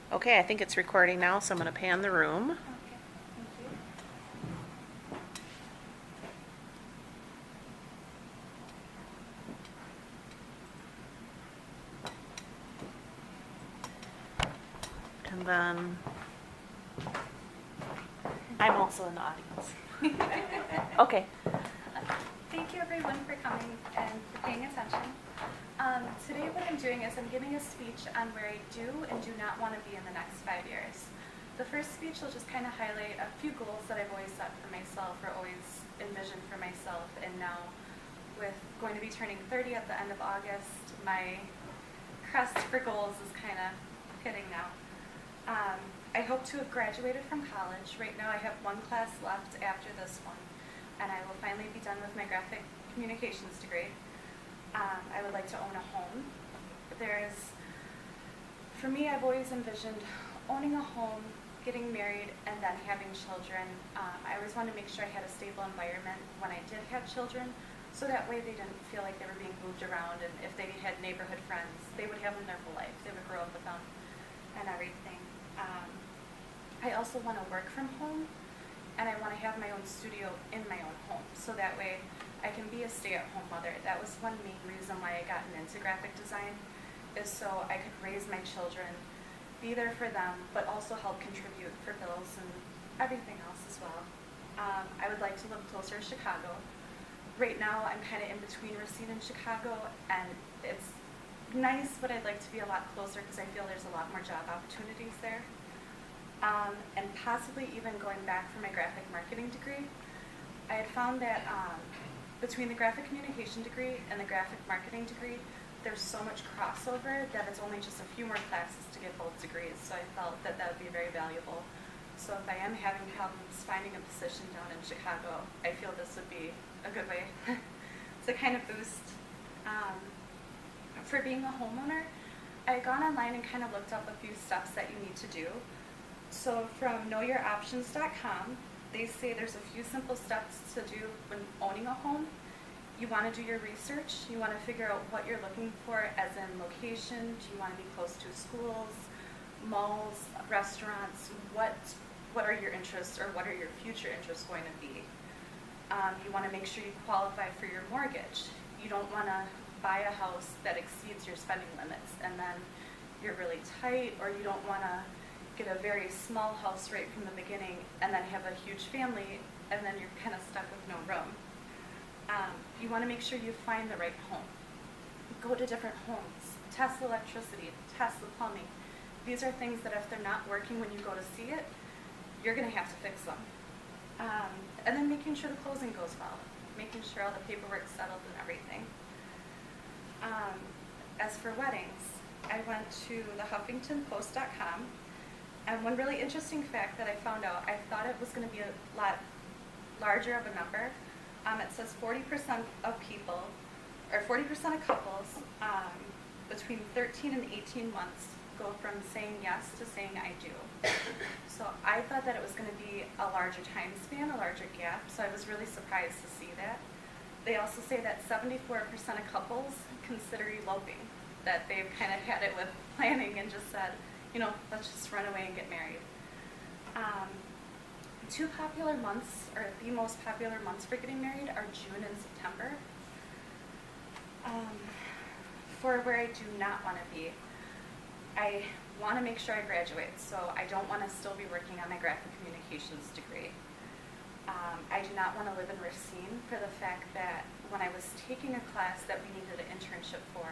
Okay, I think it's recording now, so I'm going to pan the room. Okay, thank you. And then I'm also in the audience. Okay. Thank you everyone for coming and for paying attention. Today what I'm doing is I'm giving a speech on where I do and do not want to be in the next 5 years. The first speech will just kind of highlight a few goals that I've always set for myself or always envisioned for myself, and now with going to be turning 30 at the end of August, my crest for goals is kind of hitting now. I hope to have graduated from college. Right now I have one class left after this one, and I will finally be done with my graphic communications degree. I would like to own a home. For me, I've always envisioned owning a home, getting married, and then having children. I always wanted to make sure I had a stable environment when I did have children, so that way they didn't feel like they were being moved around, and if they had neighborhood friends, they would have them their whole life. They would grow up with them and everything. I also want to work from home, and I want to have my own studio in my own home, so that way I can be a stay-at-home mother. That was one main reason why I gotten into graphic design, is so I could raise my children, be there for them, but also help contribute for bills and everything else as well. I would like to live closer to Chicago. Right now I'm kind of in between Racine and Chicago, and it's nice, but I'd like to be a lot closer because I feel there's a lot more job opportunities there. And possibly even going back for my graphic marketing degree. I had found that between the graphic communication degree and the graphic marketing degree, there's so much crossover that it's only just a few more classes to get both degrees, so I felt that that would be very valuable. So if I am having problems finding a position down in Chicago, I feel this would be a good way to kind of boost. For being a homeowner, I had gone online and kind of looked up a few steps that you need to do. So from knowyouroptions.com, they say there's a few simple steps to do when owning a home. You want to do your research. You want to figure out what you're looking for, as in location. Do you want to be close to schools, malls, restaurants? What are your interests, or what are your future interests going to be? You want to make sure you qualify for your mortgage. You don't want to buy a house that exceeds your spending limits and then you're really tight, or you don't want to get a very small house right from the beginning and then have a huge family and then you're kind of stuck with no room. You want to make sure you find the right home. Go to different homes, test the electricity, test the plumbing. These are things that if they're not working when you go to see it, you're going to have to fix them. And then making sure the closing goes well, making sure all the paperwork's settled and everything. As for weddings, I went to the HuffingtonPost.com, and one really interesting fact that I found out, I thought it was going to be a lot larger of a number. It says 40% of people, or 40% of couples between 13 and 18 months go from saying yes to saying I do. So I thought that it was going to be a larger time span, a larger gap, so I was really surprised to see that. They also say that 74% of couples consider eloping, that they've kind of had it with planning and just said, let's just run away and get married. Two popular months, or the most popular months for getting married, are June and September. For where I do not want to be, I want to make sure I graduate, so I don't want to still be working on my graphic communications degree. I do not want to live in Racine for the fact that when I was taking a class that we needed an internship for,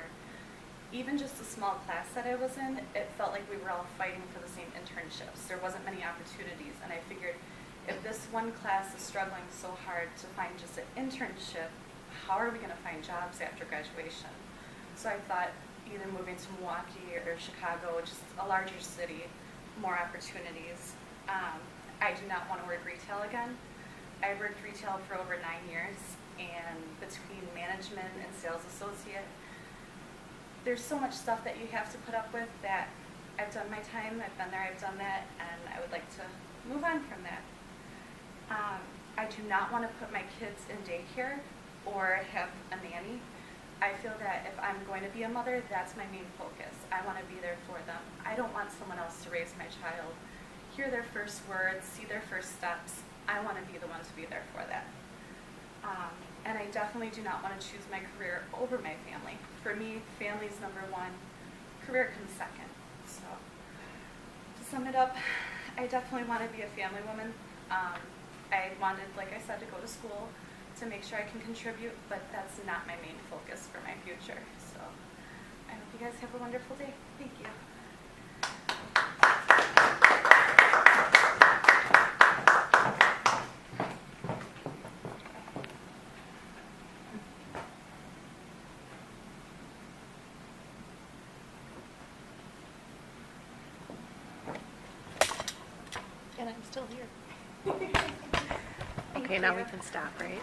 even just a small class that I was in, it felt like we were all fighting for the same internships. There wasn't many opportunities, and I figured if this one class is struggling so hard to find just an internship, how are we going to find jobs after graduation? So I thought either moving to Milwaukee or Chicago, just a larger city, more opportunities. I do not want to work retail again. I worked retail for over 9 years, and between management and sales associate, there's so much stuff that you have to put up with that I've done my time, I've been there, I've done that, and I would like to move on from that. I do not want to put my kids in daycare or have a nanny. I feel that if I'm going to be a mother, that's my main focus. I want to be there for them. I don't want someone else to raise my child, hear their first words, see their first steps. I want to be the one to be there for that. And I definitely do not want to choose my career over my family. For me, family is number one, career comes second. So to sum it up, I definitely want to be a family woman. I wanted, like I said, to go to school to make sure I can contribute, but that's not my main focus for my future. So I hope you guys have a wonderful day. Thank you. And I'm still here. Okay, now we can stop, right?